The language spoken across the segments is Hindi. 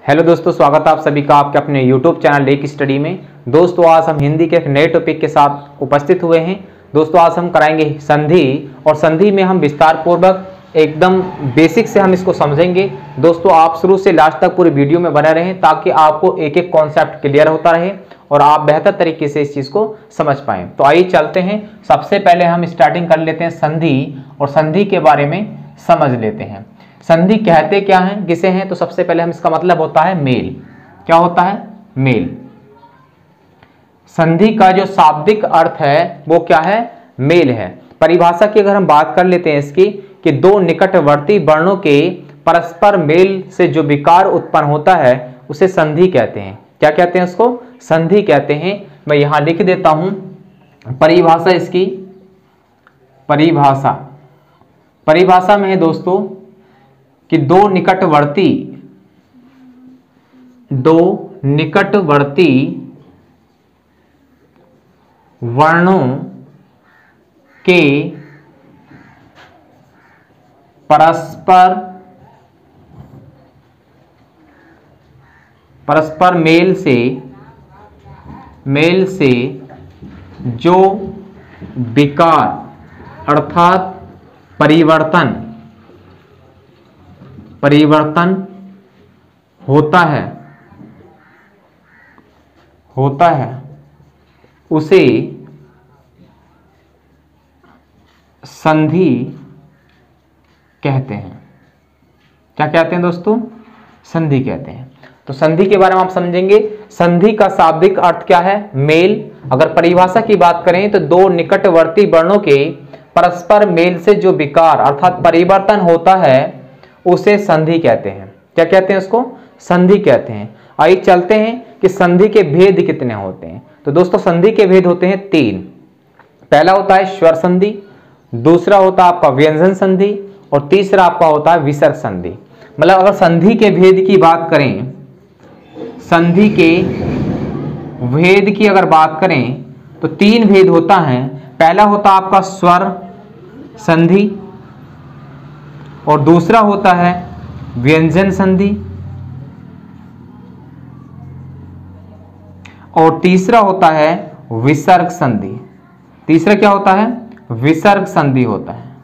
हेलो दोस्तों, स्वागत है आप सभी का आपके अपने YouTube चैनल लेक स्टडी में। दोस्तों आज हम हिंदी के एक नए टॉपिक के साथ उपस्थित हुए हैं। दोस्तों आज हम कराएंगे संधि, और संधि में हम विस्तार पूर्वक एकदम बेसिक से हम इसको समझेंगे। दोस्तों आप शुरू से लास्ट तक पूरी वीडियो में बने रहें ताकि आपको एक एक कॉन्सेप्ट क्लियर होता रहे और आप बेहतर तरीके से इस चीज़ को समझ पाएँ। तो आइए चलते हैं। सबसे पहले हम स्टार्टिंग कर लेते हैं संधि, और संधि के बारे में समझ लेते हैं। संधि कहते क्या हैं, किसे हैं? तो सबसे पहले हम इसका मतलब होता है मेल। क्या होता है? मेल। संधि का जो शाब्दिक अर्थ है वो क्या है? मेल है। परिभाषा की अगर हम बात कर लेते हैं इसकी, कि दो निकटवर्ती वर्णों के परस्पर मेल से जो विकार उत्पन्न होता है उसे संधि कहते हैं। क्या कहते हैं उसको? संधि कहते हैं। मैं यहां लिख देता हूं परिभाषा इसकी। परिभाषा में है दोस्तों कि दो निकटवर्ती वर्णों के परस्पर मेल से जो विकार अर्थात परिवर्तन होता है उसे संधि कहते हैं। क्या कहते हैं दोस्तों? संधि कहते हैं। तो संधि के बारे में आप समझेंगे। संधि का शाब्दिक अर्थ क्या है? मेल। अगर परिभाषा की बात करें तो दो निकटवर्ती वर्णों के परस्पर मेल से जो विकार अर्थात परिवर्तन होता है उसे संधि कहते हैं। क्या कहते हैं उसको? संधि कहते हैं। आइए चलते हैं कि संधि के भेद कितने होते हैं। तो दोस्तों संधि के भेद होते हैं 3। पहला होता है स्वर संधि, दूसरा होता है आपका व्यंजन संधि, और तीसरा आपका होता है विसर्ग संधि। मतलब अगर संधि के भेद की बात करें, संधि के भेद की अगर बात करें तो 3 भेद होता है। पहला होता है आपका स्वर संधि, और दूसरा होता है व्यंजन संधि, और तीसरा होता है विसर्ग संधि। तीसरा क्या होता है? विसर्ग संधि होता है।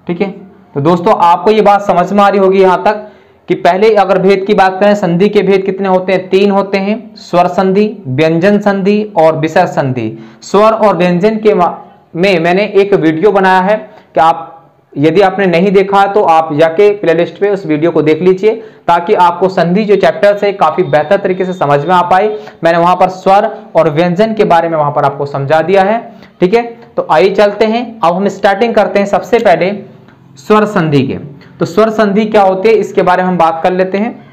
ठीक है। तो दोस्तों आपको ये बात समझ में आ रही होगी यहां तक कि पहले अगर भेद की बात करें, संधि के भेद कितने होते हैं? 3 होते हैं। स्वर संधि, व्यंजन संधि और विसर्ग संधि। स्वर और व्यंजन के में मैंने एक वीडियो बनाया है कि आप यदि आपने नहीं देखा तो आप जाके प्लेलिस्ट पे उस वीडियो को देख लीजिए ताकि आपको संधि जो चैप्टर है काफी बेहतर तरीके से समझ में आ पाए। मैंने वहां पर स्वर और व्यंजन के बारे में वहां पर आपको समझा दिया है। ठीक है। तो आइए चलते हैं। अब हम स्टार्टिंग करते हैं सबसे पहले स्वर संधि के। तो स्वर संधि क्या होती है इसके बारे में हम बात कर लेते हैं।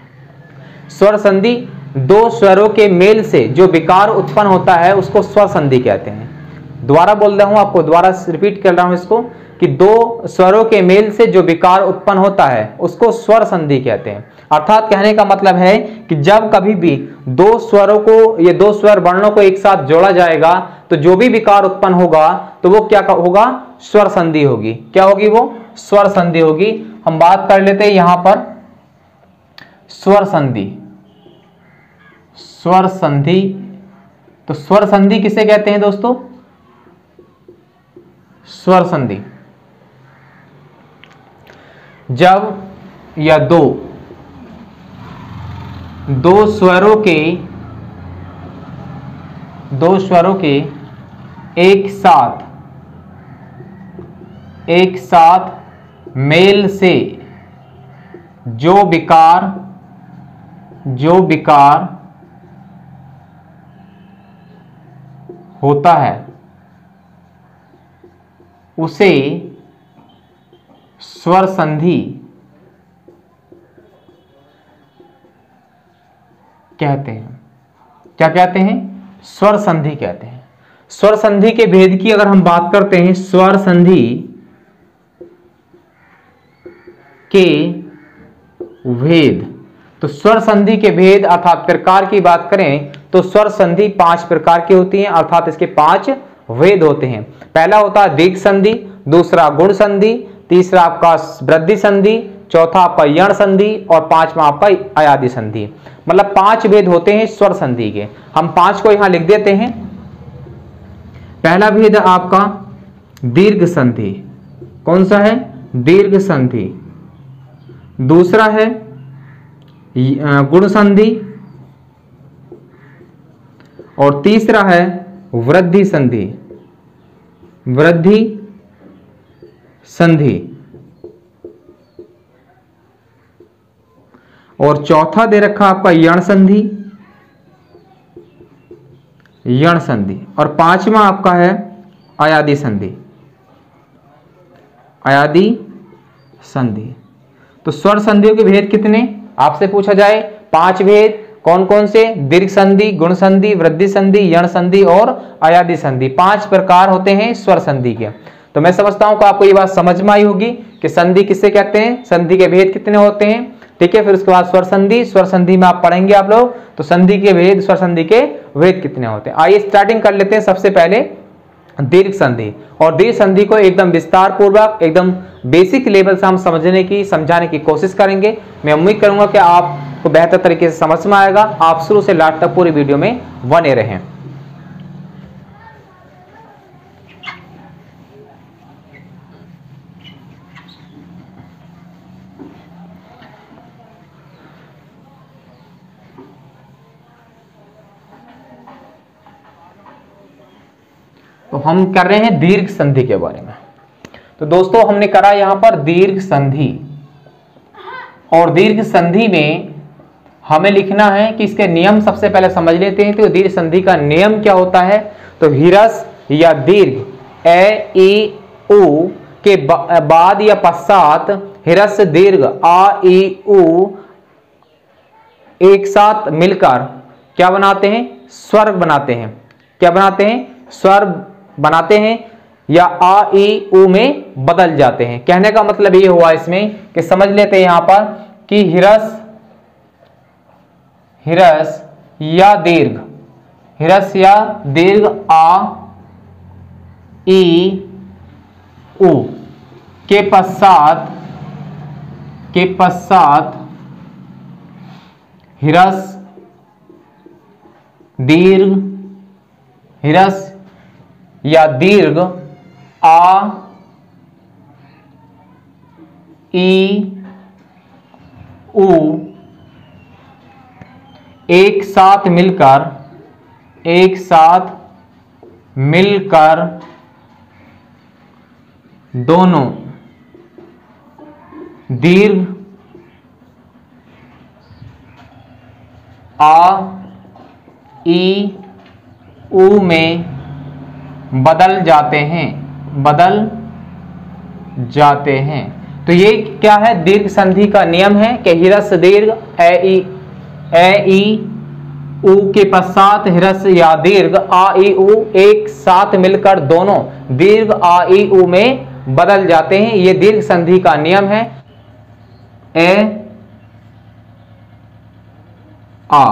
स्वर संधि दो स्वरों के मेल से जो विकार उत्पन्न होता है उसको स्वर संधि कहते हैं। दोबारा बोल रहा हूं आपको, दोबारा रिपीट कर रहा हूं इसको, कि दो स्वरों के मेल से जो विकार उत्पन्न होता है उसको स्वर संधि कहते हैं। अर्थात कहने का मतलब है कि जब कभी भी दो स्वरों को, ये दो स्वर वर्णों को एक साथ जोड़ा जाएगा तो जो भी विकार उत्पन्न होगा तो वो क्या होगा? स्वर संधि होगी। क्या होगी वो? स्वर संधि होगी। हम बात कर लेते हैं यहां पर स्वर संधि। स्वर संधि, तो स्वर संधि किसे कहते हैं दोस्तों? स्वर संधि जब या दो स्वरों के एक साथ मेल से जो विकार होता है उसे स्वर संधि कहते हैं। क्या कहते हैं? स्वर संधि कहते हैं। स्वर संधि के भेद की अगर हम बात करते हैं, स्वर संधि के भेद, तो स्वर संधि के भेद अर्थात प्रकार की बात करें तो स्वर संधि 5 प्रकार की होती है, अर्थात इसके 5 भेद होते हैं। पहला होता है दीर्घ संधि, दूसरा गुण संधि, तीसरा आपका वृद्धि संधि, चौथा आपका यण संधि और पांचवा आपका अयादि संधि। मतलब 5 भेद होते हैं स्वर संधि के, हम 5 को यहां लिख देते हैं। पहला भेद आपका दीर्घ संधि, कौन सा है? दीर्घ संधि। दूसरा है गुण संधि और तीसरा है वृद्धि संधि। वृद्धि संधि और चौथा दे रखा आपका यण संधि, यण संधि और पांचवा आपका है अयादि संधि, अयादि संधि। तो स्वर संधियों के भेद कितने आपसे पूछा जाए? 5 भेद। कौन कौन से? दीर्घ संधि, गुण संधि, वृद्धि संधि, यण संधि और अयादि संधि। 5 प्रकार होते हैं स्वर संधि के। तो मैं समझता हूं कि आपको ये बात समझ में आई होगी कि संधि किसे कहते हैं, संधि के भेद कितने होते हैं। ठीक है, फिर उसके बाद स्वर संधि, स्वर संधि में आप पढ़ेंगे आप लोग तो संधि के भेद, स्वर संधि के भेद कितने होते हैं। आइए स्टार्टिंग कर लेते हैं सबसे पहले दीर्घ संधि। और दीर्घ संधि को एकदम विस्तार पूर्वक, एकदम बेसिक लेवल से हम समझाने की कोशिश करेंगे। मैं उम्मीद करूंगा कि आपको बेहतर तरीके से समझ में आएगा। आप शुरू से लास्ट तक पूरी वीडियो में बने रहें। तो हम कर रहे हैं दीर्घ संधि के बारे में। तो दोस्तों हमने करा यहां पर दीर्घ संधि, और दीर्घ संधि में हमें लिखना है कि इसके नियम सबसे पहले समझ लेते हैं। तो दीर्घ संधि का नियम क्या होता है? तो हिरस या दीर्घ ए ई उ के बाद या पश्चात हिरस दीर्घ आ ई उ एक साथ मिलकर क्या बनाते हैं? स्वर बनाते हैं। क्या बनाते हैं? स्वर बनाते हैं या आ ई उ में बदल जाते हैं। कहने का मतलब ये हुआ इसमें कि समझ लेते हैं यहां पर कि हिरस या दीर्घ, हिरस या दीर्घ आ ई उ के पश्चात हिरस दीर्घ, हिरस या दीर्घ आ ई उ एक साथ मिलकर दोनों दीर्घ आ ई उ में बदल जाते हैं। तो ये क्या है? दीर्घ संधि का नियम है कि हिरस दीर्घ ए ई उ के पश्चात हिरस या दीर्घ आ ई उ एक साथ मिलकर दोनों दीर्घ आ ई उ में बदल जाते हैं। ये दीर्घ संधि का नियम है। ए आ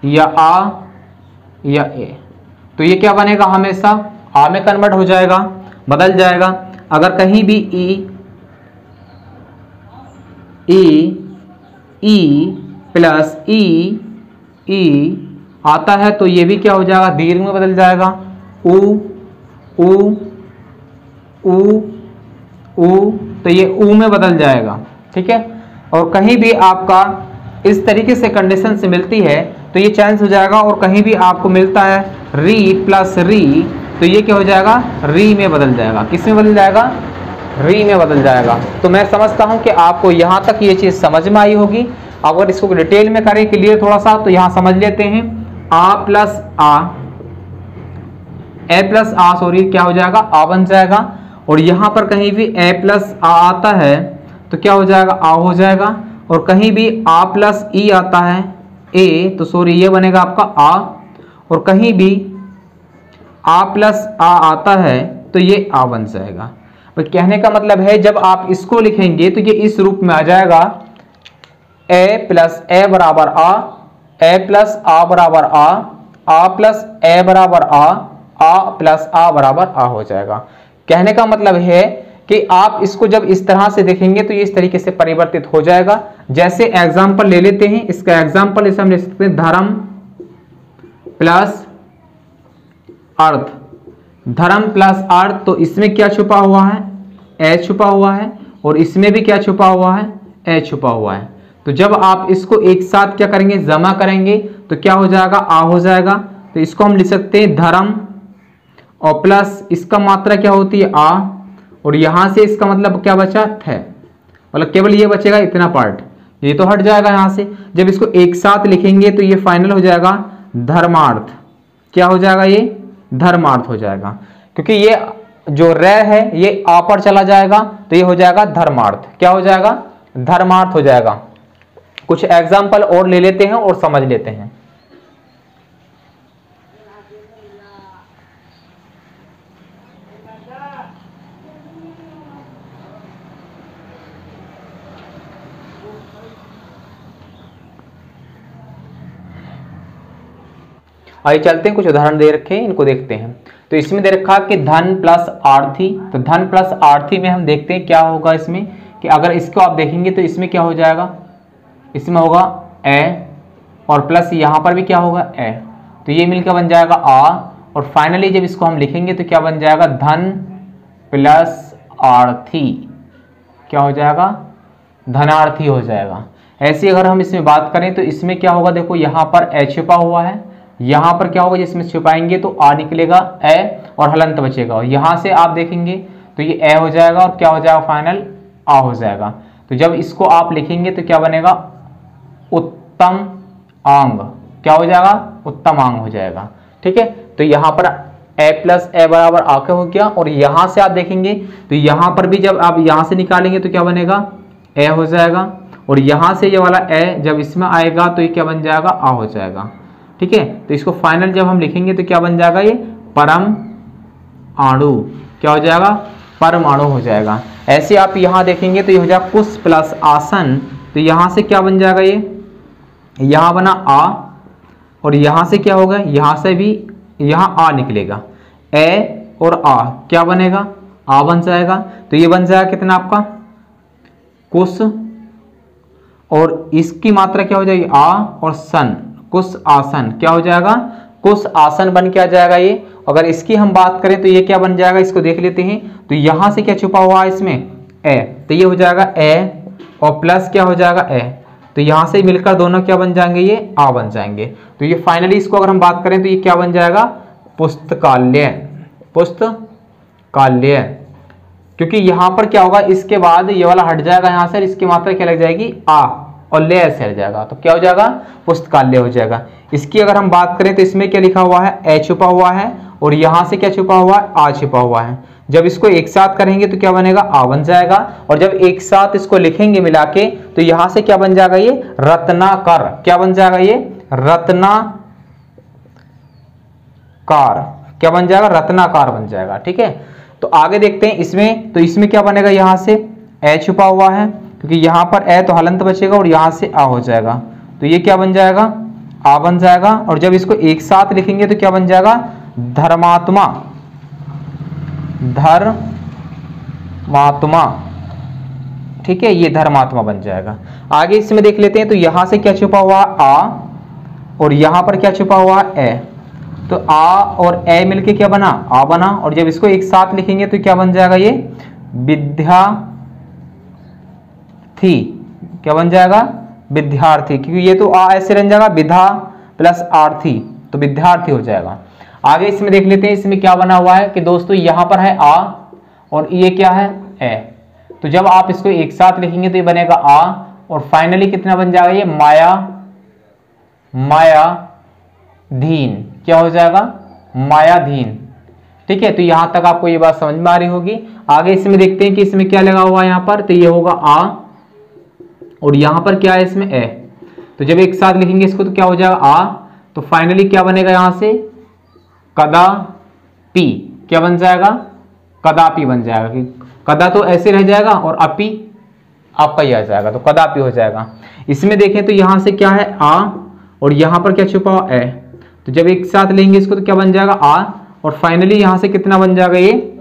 या ए, तो ये क्या बनेगा? हमेशा आ में कन्वर्ट हो जाएगा, बदल जाएगा। अगर कहीं भी ई प्लस ई आता है तो ये भी क्या हो जाएगा? दीर्घ में बदल जाएगा। तो ये ऊ में बदल जाएगा। ठीक है, और कहीं भी आपका इस तरीके से कंडीशन से मिलती है तो ये चेंज हो जाएगा। और कहीं भी आपको मिलता है री प्लस री तो ये क्या हो जाएगा? री में बदल जाएगा। किस में बदल जाएगा? री में बदल जाएगा। तो मैं समझता हूं कि आपको यहां तक ये चीज समझ में आई होगी। अगर इसको डिटेल में करें क्लियर थोड़ा सा तो यहां समझ लेते हैं। ए प्लस आ सॉरी क्या हो जाएगा? आ बन जाएगा। और यहां पर कहीं भी ए प्लस आ आता है तो क्या हो जाएगा? आ हो जाएगा। और कहीं भी आ प्लस ई आता है ए तो सॉरी ये बनेगा आपका आ। और कहीं भी आ प्लस आ आता है तो ये आ बन जाएगा। तो कहने का मतलब है जब आप इसको लिखेंगे तो ये इस रूप में आ जाएगा। ए प्लस ए बराबर आ, ए प्लस आ बराबर आ प्लस ए बराबर आ प्लस आ बराबर आ हो जाएगा। कहने का मतलब है कि आप इसको जब इस तरह से देखेंगे तो ये इस तरीके से परिवर्तित हो जाएगा। जैसे एग्जाम्पल ले लेते हैं, इसका एग्जाम्पल इसे हम ले सकते हैं धर्म प्लस अर्थ। धर्म प्लस अर्थ, तो इसमें क्या छुपा हुआ है, ए छुपा हुआ है, और इसमें भी क्या छुपा हुआ है, ए छुपा हुआ है। तो जब आप इसको एक साथ क्या करेंगे, जमा करेंगे तो क्या हो जाएगा, आ हो जाएगा। तो इसको हम लिख सकते हैं धर्म और प्लस इसका मात्रा क्या होती है, आ, और यहां से इसका मतलब क्या बचा, थ, मतलब केवल ये बचेगा इतना पार्ट, ये तो हट जाएगा यहां से। जब इसको एक साथ लिखेंगे तो ये फाइनल हो जाएगा धर्मार्थ। क्या हो जाएगा, ये धर्मार्थ हो जाएगा, क्योंकि ये जो रे है ये आ पर चला जाएगा तो ये हो जाएगा धर्मार्थ। क्या हो जाएगा, धर्मार्थ हो जाएगा। कुछ एग्जाम्पल और ले लेते हैं और समझ लेते हैं। आइए चलते हैं, कुछ उदाहरण दे रखे हैं, इनको देखते हैं। तो इसमें दे रखा कि धन प्लस आर्थी, तो धन प्लस आर्थी में हम देखते हैं क्या होगा इसमें, कि अगर इसको आप देखेंगे तो इसमें क्या हो जाएगा, इसमें होगा ए, और प्लस यहाँ पर भी क्या होगा, ए, तो ये मिलकर बन जाएगा आ, और फाइनली जब इसको हम लिखेंगे तो क्या बन जाएगा, धन प्लस आर्थी, क्या हो जाएगा, धनार्थी हो जाएगा। ऐसे अगर हम इसमें बात करें तो इसमें क्या होगा, देखो यहाँ पर ए छुपा हुआ है, यहाँ पर क्या होगा, जिसमें छुपाएंगे तो आ निकलेगा, ए और हलंत बचेगा, और यहाँ से आप देखेंगे तो ये ए हो जाएगा और क्या हो जाएगा, फाइनल आ हो जाएगा। तो जब इसको आप लिखेंगे तो क्या बनेगा, उत्तम आंग, क्या हो जाएगा, उत्तम आंग हो जाएगा। ठीक है, तो यहाँ पर ए प्लस ए बराबर आके हो गया, और यहाँ से आप देखेंगे तो यहाँ पर भी जब आप यहाँ से निकालेंगे तो क्या बनेगा, ए हो जाएगा, और यहाँ से ये वाला ए जब इसमें आएगा तो ये क्या बन जाएगा, आ हो जाएगा। ठीक है, तो इसको फाइनल जब हम लिखेंगे तो क्या बन जाएगा, ये परम अणु, क्या हो जाएगा, परमाणु हो जाएगा। ऐसे आप यहाँ देखेंगे तो ये हो जाएगा कुश प्लस आसन, तो यहाँ से क्या बन जाएगा, ये यहाँ बना आ, और यहाँ से क्या होगा, यहाँ से भी यहाँ आ निकलेगा, ए और आ क्या बनेगा, आ बन जाएगा। तो ये बन जाएगा कितना आपका, कुश, और इसकी मात्रा क्या हो जाएगी, आ और सन, कुश आसन, क्या हो जाएगा, कुश आसन बन के आ जाएगा ये। अगर इसकी हम बात करें तो ये क्या बन जाएगा, इसको देख लेते हैं। तो यहाँ से क्या छुपा हुआ है इसमें, ए, तो ये हो जाएगा ए, और प्लस क्या हो जाएगा, ए, तो यहाँ से मिलकर दोनों क्या बन जाएंगे, ये आ बन जाएंगे। तो ये फाइनली इसको अगर हम बात करें तो ये क्या बन जाएगा, पुस्तकालय, पुस्तकालय, क्योंकि यहाँ पर क्या होगा, इसके बाद ये वाला हट जाएगा यहाँ से, इसकी मात्रा क्या लग जाएगी, आ, और ले से हट जाएगा, तो क्या हो जाएगा, पुस्तकालय हो जाएगा। इसकी अगर हम बात करें तो इसमें क्या लिखा हुआ है, ए छुपा हुआ है, और यहाँ से क्या छुपा हुआ है, आ छुपा हुआ है। जब इसको एक साथ करेंगे तो क्या बनेगा, आ बन जाएगा, और जब एक साथ इसको लिखेंगे मिला के तो यहाँ से क्या बन जाएगा, ये रत्नाकर, क्या बन जाएगा, ये रत्नाकार, क्या बन जाएगा, रत्नाकार बन जाएगा। ठीक है, तो आगे देखते हैं इसमें, तो इसमें क्या बनेगा, यहाँ से ए छुपा हुआ है, क्योंकि यहाँ पर ए तो हलंत बचेगा और यहाँ से आ हो जाएगा, तो ये क्या बन जाएगा, आ बन जाएगा, और जब इसको एक साथ लिखेंगे तो क्या बन जाएगा, धर्मात्मा, धर्मात्मा। ठीक है, ये धर्मात्मा बन जाएगा। आगे इसमें देख लेते हैं, तो यहां से क्या छुपा हुआ, आ, और यहां पर क्या छुपा हुआ, ए, तो आ और ए मिलके क्या बना, आ बना, और जब इसको एक साथ लिखेंगे तो क्या बन जाएगा, ये विद्यार्थी, क्या बन जाएगा, विद्यार्थी, क्योंकि ये तो आ ऐसे बन जाएगा, विधा प्लस आर्थी, तो विद्यार्थी हो जाएगा। आगे इसमें देख लेते हैं, इसमें क्या बना हुआ है कि दोस्तों यहाँ पर है आ और ये क्या है, ए, तो जब आप इसको एक साथ लिखेंगे तो ये बनेगा आ, और फाइनली कितना बन जाएगा, ये माया, मायाधीन, क्या हो जाएगा, मायाधीन। ठीक है, तो यहां तक आपको ये बात समझ में आ रही होगी। आगे इसमें देखते हैं कि इसमें क्या लगा हुआ है, यहाँ पर तो ये होगा आ, और यहां पर क्या है, इसमें ए, तो जब एक साथ लिखेंगे इसको तो क्या हो जाएगा, आ, तो फाइनली क्या बनेगा, यहां से कदापि, क्या बन जाएगा, कदापि बन जाएगा, कि कदा तो ऐसे रह जाएगा और अपि आपका ही आ जाएगा, तो कदापि हो जाएगा। इसमें देखें तो यहां से क्या है, आ, और यहां पर क्या छुपा हुआ, ए, तो जब एक साथ लेंगे इसको तो क्या बन जाएगा, आ, और फाइनली यहां से कितना बन जाएगा, ये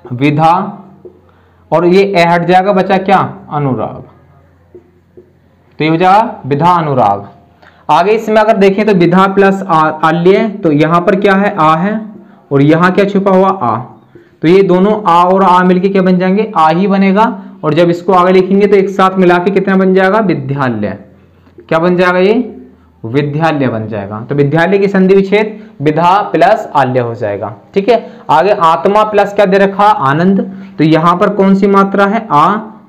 विधा और ये ए हट जाएगा, बचा क्या, अनुराग। तो ये हो जाएगा विधा अनुराग। आगे इसमें अगर देखें तो विधा प्लस आल्य, तो यहां पर क्या है, आ है, और यहां क्या छुपा हुआ, आ। तो ये दोनों आ और आ मिलके क्या बन जाएंगे, आ ही बनेगा। और जब इसको आगे लिखेंगे तो एक साथ मिला के कितना बन जाएगा, विद्यालय। क्या बन जाएगा, ये विद्यालय बन जाएगा। तो विद्यालय की संधि विच्छेद विधा प्लस आल्य हो जाएगा। ठीक है, आगे आत्मा प्लस क्या दे रखा, आनंद। तो यहां पर कौन सी मात्रा है, आ,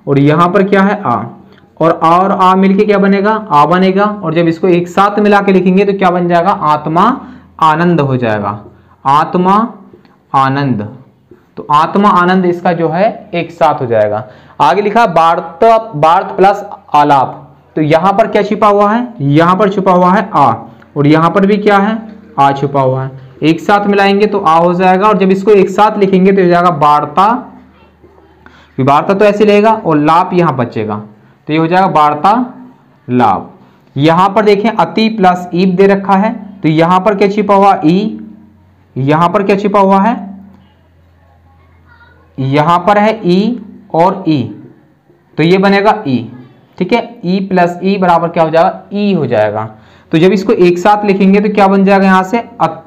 और यहां पर क्या है, आ, और आ मिलके क्या बनेगा, आ बनेगा। और जब इसको एक साथ मिला के लिखेंगे तो क्या बन जाएगा, आत्मा आनंद हो जाएगा, आत्मा आनंद। तो आत्मा आनंद इसका जो है एक साथ हो जाएगा। आगे लिखा वार्त प्लस आलाप। तो यहां पर क्या छिपा हुआ है, यहां पर छुपा हुआ है आ, और यहां पर भी क्या है, आ छुपा हुआ है। एक साथ मिलाएंगे तो आ हो जाएगा, और जब इसको एक साथ लिखेंगे तो हो जाएगा वार्ता। वार्ता तो ऐसे रहेगा, और लाप यहां बचेगा, तो ये हो जाएगा वार्ता लाप। यहां पर देखें अति प्लस ईब दे रखा है, तो यहां पर क्या छिपा हुआ, ई, यहां पर क्या छिपा हुआ है, यहां पर है ई और ई, तो ये बनेगा ई। ठीक है, ई प्लस ई बराबर क्या हो जाएगा, ई हो जाएगा। तो जब इसको एक साथ लिखेंगे तो क्या बन जाएगा, यहां से अत।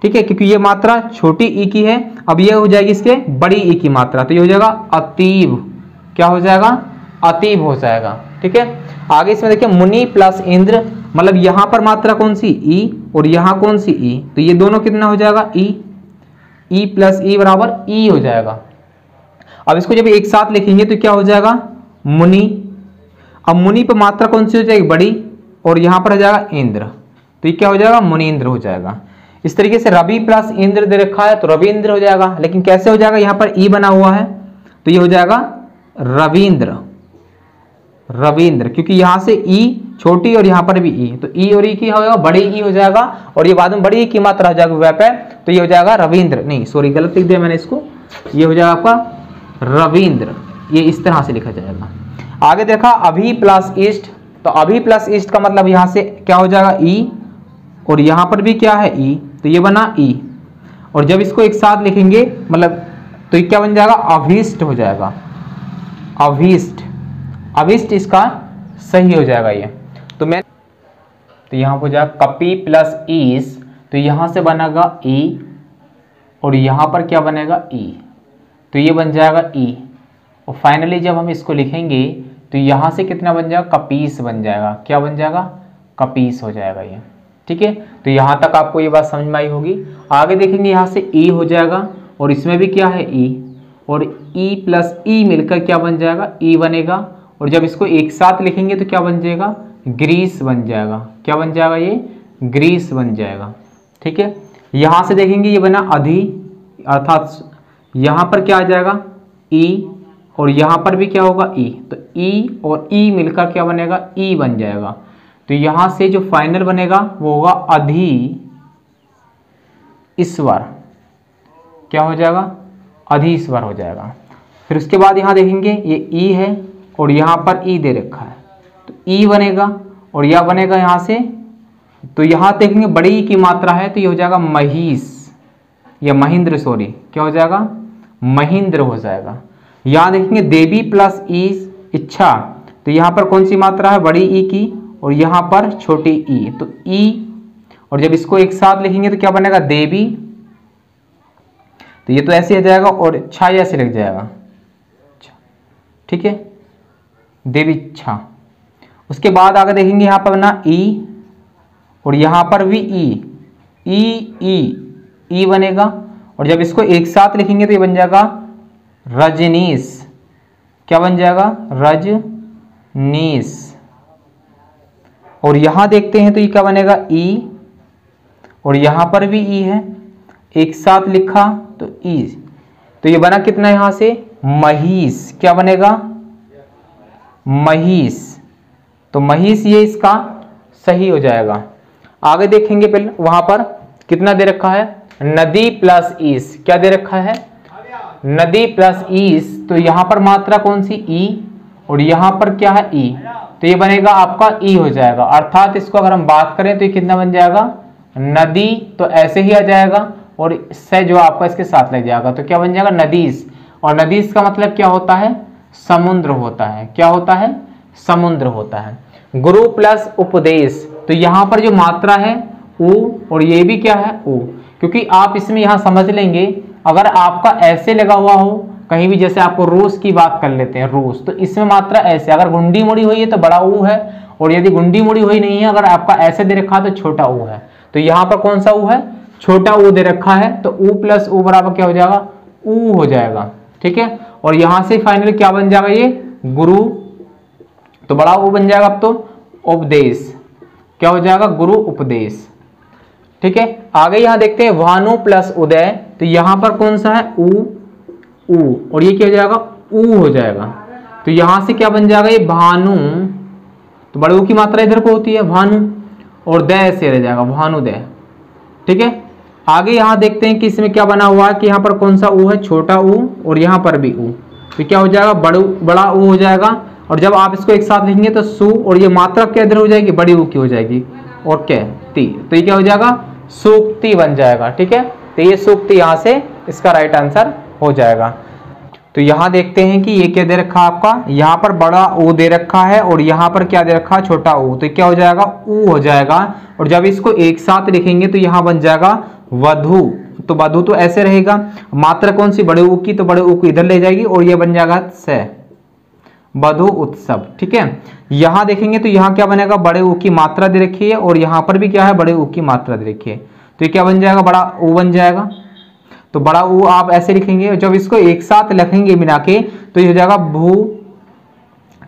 ठीक है, क्योंकि ये मात्रा छोटी ई की है, अब ये हो जाएगी इसके बड़ी ई की मात्रा, तो ये हो जाएगा अतीब। क्या हो जाएगा, अतीब हो जाएगा। ठीक है, आगे इसमें देखिए मुनि प्लस इंद्र, मतलब यहां पर मात्रा कौन सी, ई, और यहां कौन सी, ई, तो ये दोनों कितना हो जाएगा, ई प्लस ई बराबर ई हो जाएगा। अब इसको जब एक साथ लिखेंगे तो क्या हो जाएगा, मुनि। अब मुनि पर मात्रा कौन सी हो जाएगी, बड़ी, और यहां पर हो जाएगा इंद्र, तो ये क्या हो जाएगा, मुनीन्द्र हो जाएगा। इस तरीके से रवि प्लस इंद्र दे रखा है, तो रविंद्र हो जाएगा। लेकिन कैसे हो जाएगा, यहां पर ई बना हुआ है, तो ये हो जाएगा रविंद्र, रविंद्र, क्योंकि यहां से ई छोटी और यहां पर भी ई, तो ई और ई की होगा बड़ी ई हो जाएगा, और ये बाद में बड़ी ई की मात्रा हो जाएगा व्याप है, तो ये हो जाएगा रविंद्र, नहीं सॉरी गलत लिख दिया मैंने इसको, ये हो जाएगा आपका रविंद्र। ये इस तरह से लिखा जाएगा। आगे देखा अभी प्लस ईस्ट, तो अभी प्लस ईस्ट का मतलब यहां से क्या हो जाएगा, ई, और यहां पर भी क्या है, ई, तो ये बना ई। और जब इसको एक साथ लिखेंगे मतलब तो ये क्या बन जाएगा, अभीष्ट हो जाएगा, अभीष्ट, अभीष्ट इसका सही हो जाएगा ये। तो यहां हो जाएगा कपि प्लस ईस, तो यहां से बनेगा ई, और यहां पर क्या बनेगा, ई, तो ये बन जाएगा ई। और फाइनली जब हम इसको लिखेंगे तो यहां से कितना बन जाएगा, कपीस बन जाएगा। क्या बन जाएगा, कपीस हो जाएगा ये। ठीक है, तो यहां तक आपको ये बात समझ में आई होगी। आगे देखेंगे यहां से ई हो जाएगा, और इसमें भी क्या है, ई, और ई प्लस ई मिलकर क्या बन जाएगा, ई बनेगा। और जब इसको एक साथ लिखेंगे तो क्या बन जाएगा, ग्रीस बन जाएगा। क्या बन जाएगा, ये ग्रीस बन जाएगा। ठीक है, यहां से देखेंगे ये बना अधि, अर्थात यहां पर क्या आ जाएगा, ई, और यहां पर भी क्या होगा, ई, तो ई और ई मिलकर क्या बनेगा, ई बन जाएगा। तो यहां से जो फाइनल बनेगा वो होगा अधि ईश्वर। क्या हो जाएगा, अधि ईश्वर हो जाएगा। फिर उसके बाद यहां देखेंगे ये ई है, और यहां पर ई दे रखा है, तो ई बनेगा, और यह बनेगा यहां से, तो यहां देखेंगे बड़ी ई की मात्रा है, तो ये हो जाएगा महिष या महेंद्र, सॉरी क्या हो जाएगा, महेंद्र हो जाएगा। यहां देखेंगे देवी प्लस ई इच्छा, तो यहां पर कौन सी मात्रा है, बड़ी ई की, और यहां पर छोटी ई, तो ई, और जब इसको एक साथ लिखेंगे तो क्या बनेगा, देवी, तो ये तो ऐसे आ जाएगा, और छा ऐसे लिख जाएगा। ठीक है, देवी छा। उसके बाद आगे देखेंगे यहां पर बना ई, और यहां पर भी ई बनेगा, और जब इसको एक साथ लिखेंगे तो ये बन जाएगा रजनीश। क्या बन जाएगा, रजनीश। और यहां देखते हैं तो ये क्या बनेगा, ई, और यहां पर भी ई है, एक साथ लिखा तो ई, तो ये बना कितना यहां से, महिष। क्या बनेगा, महिष, तो महिष ये इसका सही हो जाएगा। आगे देखेंगे पहले वहां पर कितना दे रखा है, नदी प्लस ईस। क्या दे रखा है, नदी प्लस ईस, तो यहां पर मात्रा कौन सी, ई, और यहां पर क्या है, ई, तो ये बनेगा आपका ई हो जाएगा। अर्थात इसको अगर हम बात करें तो ये कितना बन जाएगा, नदी, तो ऐसे ही आ जाएगा, और इससे जो आपका इसके साथ लग जाएगा, तो क्या बन जाएगा, नदीस। और नदीस का मतलब क्या होता है? समुद्र होता है। क्या होता है? समुद्र होता है। गुरु प्लस उपदेश, तो यहां पर जो मात्रा है उ और ये भी क्या है? उ, क्योंकि आप इसमें यहां समझ लेंगे, अगर आपका ऐसे लगा हुआ हो कहीं भी, जैसे आपको रूस की बात कर लेते हैं, रूस, तो इसमें मात्रा ऐसे, अगर गुंडी मुड़ी हुई है तो बड़ा ऊ है, और यदि गुंडी मुड़ी हुई नहीं है, अगर आपका ऐसे दे रखा है तो छोटा ऊ है। तो यहाँ पर कौन सा ऊ है? छोटा ऊ दे रखा है, तो ऊ प्लस ऊ बराबर क्या हो जाएगा? ऊ हो जाएगा। ठीक है, और यहां से फाइनली क्या बन जाएगा? ये गुरु, तो बड़ा ऊ बन जाएगा। अब तो उपदेश क्या हो जाएगा? गुरु उपदेश। ठीक है, आगे यहां देखते हैं भानु प्लस उदय, तो यहां पर कौन सा है? ऊ, ऊ, और ये क्या हो जाएगा? ऊ हो जाएगा। तो यहां से क्या बन जाएगा? ये भानु, तो बड़े ऊ की मात्रा इधर को होती है भानु, और दय से रह जाएगा भानुदय। ठीक है, आगे यहां देखते हैं कि इसमें क्या बना हुआ है कि यहाँ पर कौन सा ऊ है? छोटा ऊ, और यहाँ पर भी ऊ, तो क्या हो जाएगा? बड़ा ऊ हो जाएगा। और जब आप इसको एक साथ लिखेंगे तो सु, और ये मात्रा क्या इधर हो जाएगी? बड़ी ऊ की हो जाएगी, और क्या? ती, तो ये क्या हो जाएगा? सूक्ति बन जाएगा। ठीक है, तो ये सूक्ति यहाँ से इसका राइट आंसर हो जाएगा। तो यहाँ देखते हैं कि ये क्या दे रखा है आपका? यहाँ पर बड़ा ऊ दे रखा है, और यहाँ पर क्या दे रखा है? छोटा ऊ, तो क्या हो जाएगा? ऊ हो जाएगा। और जब इसको एक साथ लिखेंगे तो यहाँ बन जाएगा वधु, तो वधु तो ऐसे रहेगा, मात्रा कौन सी? बड़े ऊ की, तो बड़े ऊ को इधर ले जाएगी, और ये बन जाएगा स, वधु उत्सव। ठीक है, यहां देखेंगे तो यहां क्या बनेगा? बड़े ऊ की मात्रा दे रखी है, और यहां पर भी क्या है? बड़े ऊ की मात्रा दे रखी है, तो ये क्या बन जाएगा? बड़ा ऊ बन जाएगा। तो बड़ा ऊ आप ऐसे लिखेंगे, जब इसको एक साथ लिखेंगे मिला के तो ये हो जाएगा भू।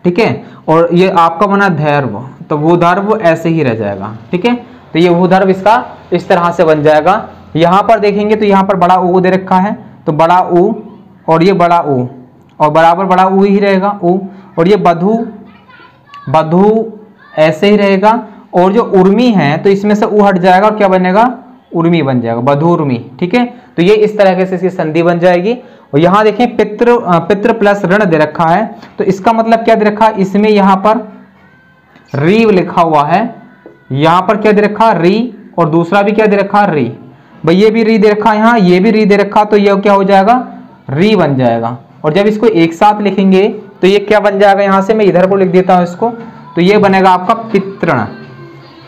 ठीक है, और ये आपका बना धैर्व, तो भूधर्व ऐसे ही रह जाएगा। ठीक है, तो ये भूधर्व इसका इस तरह से बन जाएगा। यहां पर देखेंगे तो यहां पर बड़ा ऊ दे रखा है, तो बड़ा ऊ, और ये बड़ा ऊ, और बराबर बड़ा ऊ ही रहेगा ऊ, और ये बधु, बधु ऐसे ही रहेगा। और जो उर्मी है तो इसमें से ऊ हट जाएगा, और क्या बनेगा? उर्मी बन जाएगा, बधुर्मी। ठीक है, तो ये इस तरह से इसकी संधि बन जाएगी। और यहां देखें पितृ प्लस ऋण दे रखा है, तो इसका मतलब क्या दे रखा है? इसमें यहां पर री लिखा हुआ है, यहां पर क्या दे रखा? री, और दूसरा भी क्या दे रखा? री। भाई ये भी री दे रखा है, यहाँ ये भी री दे रखा, तो ये क्या हो जाएगा? री बन जाएगा। और जब इसको एक साथ लिखेंगे तो ये क्या बन जाएगा? यहां से मैं इधर को लिख देता हूं इसको, तो ये बनेगा आपका पितृण,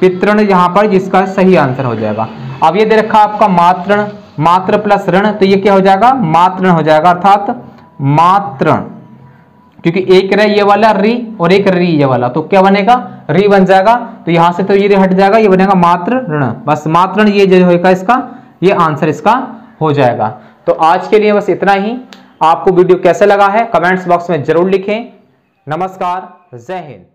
पितृण यहां पर, जिसका सही आंसर हो जाएगा। अब ये दे रखा आपका मातृण, मात्र प्लस ऋण, तो ये क्या हो जाएगा? मातृण हो जाएगा, अर्थात मातृण, क्योंकि एक रह ये वाला री और एक री ये वाला, तो क्या बनेगा? री बन जाएगा। तो यहां से तो ये हट जाएगा, ये बनेगा मात्र ऋण, बस मातृण ये जो होगा इसका, ये आंसर इसका हो जाएगा। तो आज के लिए बस इतना ही। आपको वीडियो कैसा लगा है कमेंट्स बॉक्स में जरूर लिखें। नमस्कार, जय हिंद।